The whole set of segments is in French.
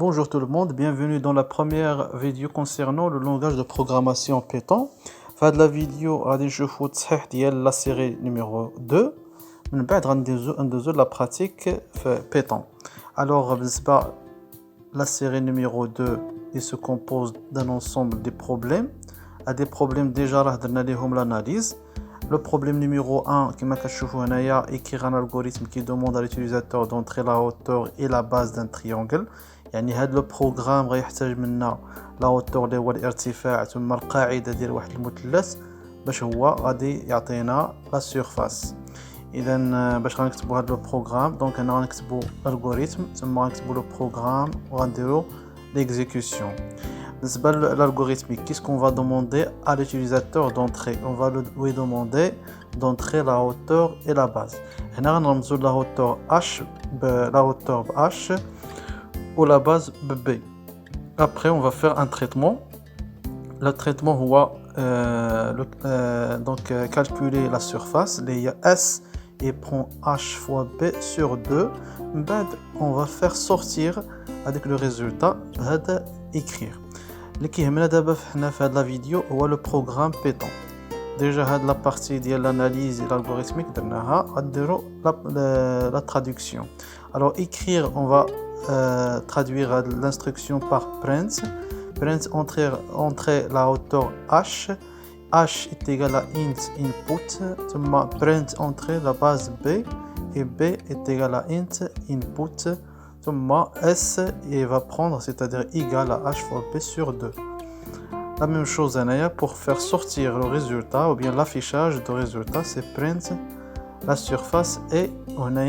Bonjour tout le monde, bienvenue dans la première vidéo concernant le langage de programmation Python. Dans la vidéo, غادي نشوفوا التصحيح ديال la série numéro 2. من بعد غندوزو la pratique في Python. Alors, بالنسبة la série numéro 2, il se compose d'un ensemble de problèmes. À des problèmes déjà راه درنا ليهم l'analyse. Le problème numéro 1, كما كتشوفوا هنايا, écrire un algorithme qui demande à l'utilisateur d'entrer la hauteur et la base d'un triangle. يعني هذا لو بروغرام غيحتاج منا لا هوتور اللي هو الارتفاع ثم القاعده ديال واحد المثلث باش هو غادي يعطينا لا سيرفاس. اذا باش غنكتبوا هذا لو بروغرام دونك هنا غنكتبوا الالغوريثم ثم غنكتبوا لو بروغرام وغنديروا ليكزيكوسيون. بالنسبه للالغوريثميك qu'est-ce qu'on va demander à l'utilisateur d'entrer? On va lui demander d'entrer la hauteur et la base. هنا غنرمزوا لا هوتور h لا هوتور h ou la base B. Après, on va faire un traitement. Le traitement, on va calculer la surface. Il y a S et prend H fois B sur 2. On va faire sortir avec le résultat écrire. Ce qui est dans la vidéo, c'est le programme Python. Déjà, la partie de l'analyse et l'algorithmique, la traduction. Alors, écrire, on va traduire l'instruction par print. Print entrer la hauteur h. H est égal à int input. Print entrer la base b et b est égal à int input. S et va prendre, c'est-à-dire égal à h fois b sur 2. La même chose pour faire sortir le résultat ou bien l'affichage du résultat, c'est print la surface et on a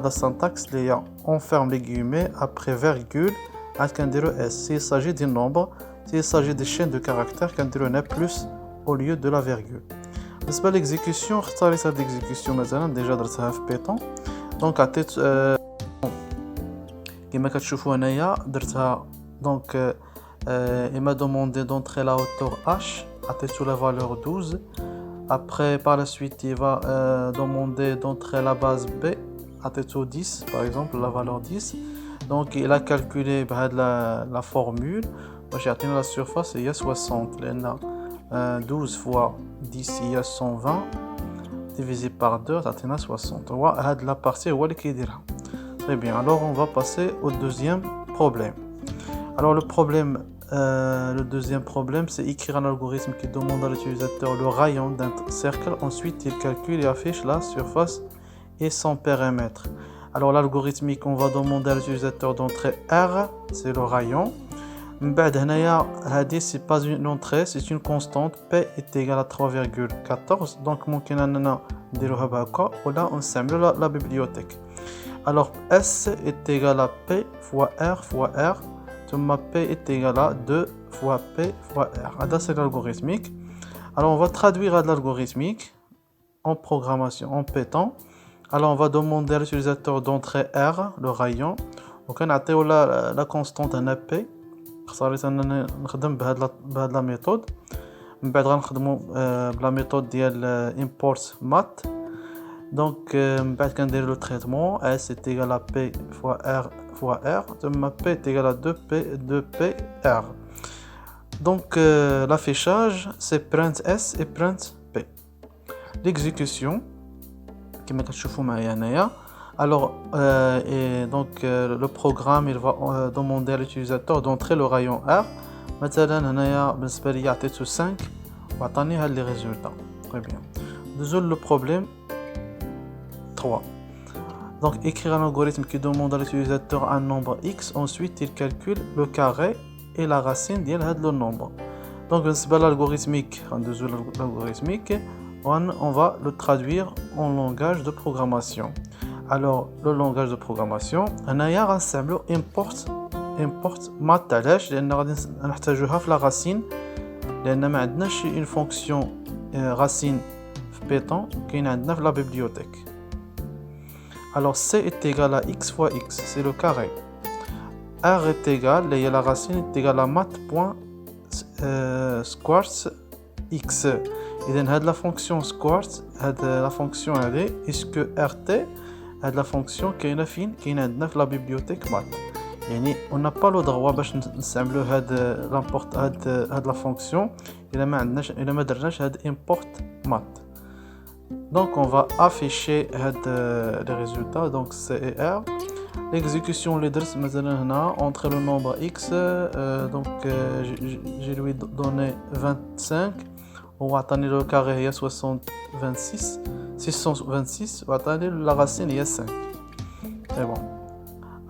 la syntaxe on ferme les guillemets après virgule avec un S. S'il s'agit d'un nombre, s'il s'agit de chaînes de caractères, un plus au lieu de la virgule. بالنسبة l'exécution, اختاريت هاد l'exécution مثلا déjà درتها في Python. Donc عطيت كما كتشوفوا هنايا درتها donc il m'a demandé d'entrer la hauteur h, عطيتو la valeur 12. Après, par la suite, il va demander d'entrer la base B à 10, par exemple, la valeur 10. Donc, il a calculé la formule. J'ai atteint la surface, il y a 60. 12 fois 10, il y a 120. Divisé par 2, ça atteint 60. La partie, très bien. Alors, on va passer au deuxième problème. Alors, le deuxième problème, c'est écrire un algorithme qui demande à l'utilisateur le rayon d'un cercle. Ensuite, il calcule et affiche la surface et son périmètre. Alors, l'algorithmique, on va demander à l'utilisateur d'entrer R, c'est le rayon. C'est pas une entrée, c'est une constante. P est égal à 3,14. Donc, on s'améliore la bibliothèque. Alors, S est égal à P fois R fois R. P est égal à 2 fois P fois R. C'est l'algorithmique. Alors, on va traduire l'algorithmique en programmation, en Python. Alors, on va demander à l'utilisateur d'entrer R, le rayon. Donc, on a la constante en P. la méthode. La méthode de import math. Donc, le traitement, S est égal à P fois R fois R, P est égal à 2PR. Donc, l'affichage, c'est print S et print P. L'exécution, alors, le programme, il va demander à l'utilisateur d'entrer le rayon R. Maintenant, il y a 5, on va donner les résultats. Très bien. Désolé, le problème 3. Donc, écrire un algorithme qui demande à l'utilisateur un nombre x, ensuite il calcule le carré et la racine de le nombre. Donc, l'algorithmique, on va le traduire en langage de programmation. Alors, le langage de programmation, on a import math علاش لأن غادي نحتاجوها في la racine لأن ما عندناش une fonction racine في Python كاين عندنا في la bibliothèque. Alors, C est égal à x fois x, c'est le carré. R est égal, la racine est égale à math.squares x. Et donc, la fonction squares, la fonction est ce que RT, la fonction qui est dans la bibliothèque math. يعني on n'a pas le droit باش نستعملوا هاد la fonction إلا ما درناش هاد import mat. Donc on va afficher les résultats, donc C et R. L'exécution les درت مثلا هنا entre le nombre x, j'ai lui donné 25 وعطاني le carré هي 626 وعطاني la racine هي 5. C'est bon.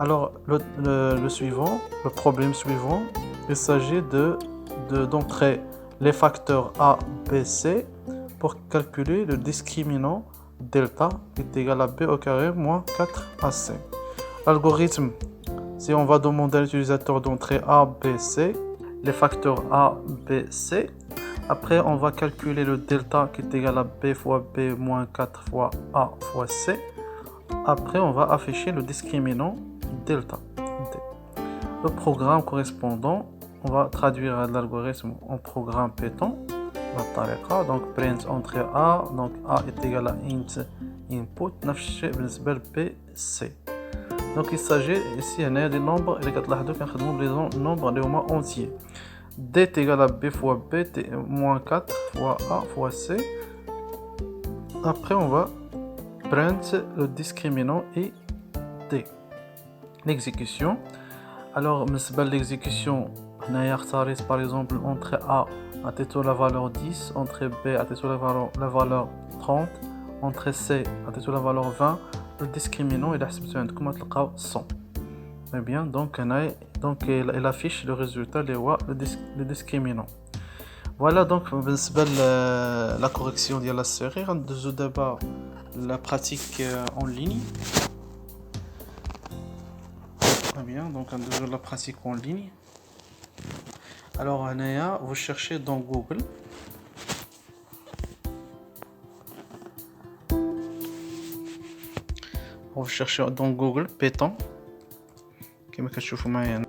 Alors le suivant, le problème suivant, il s'agit d'entrer les facteurs A, B, C pour calculer le discriminant delta qui est égal à B au carré moins 4AC. L'algorithme, si on va demander à l'utilisateur d'entrer A, B, C, les facteurs A, B, C, après on va calculer le delta qui est égal à B fois B moins 4 fois A fois C. Après on va afficher le discriminant delta D. Le programme correspondant, on va traduire l'algorithme en programme Python. Donc print entrée A, donc A est égal à int input نفس الشيء بالنسبة ل B, C. Donc il s'agit ici هنا des nombres اللي كتلاحظوا كنخدموا بلي nombres اللي هما entiers. D est égal à B fois B moins 4 fois A fois C. Après on va print le discriminant et D. L'exécution. Alors بالنسبة l'exécution هنايا اختاريت par exemple entrée A عطيتو la valeur 10, entrée B عطيتو la valeur 30, entrée C عطيتو la valeur 20. Le discriminant إلا حسبتو عندكم غتلقاو 100. Très bien, donc il affiche le résultat اللي هو le discriminant. Voilà donc بالنسبة la correction ديال la série. غندوزو دابا la pratique en ligne. Très bien, donc غندوزو la pratique en ligne. Alors هنايا vous cherchez dans Google. Vous cherchez dans Google Python كما كتشوفوا معايا.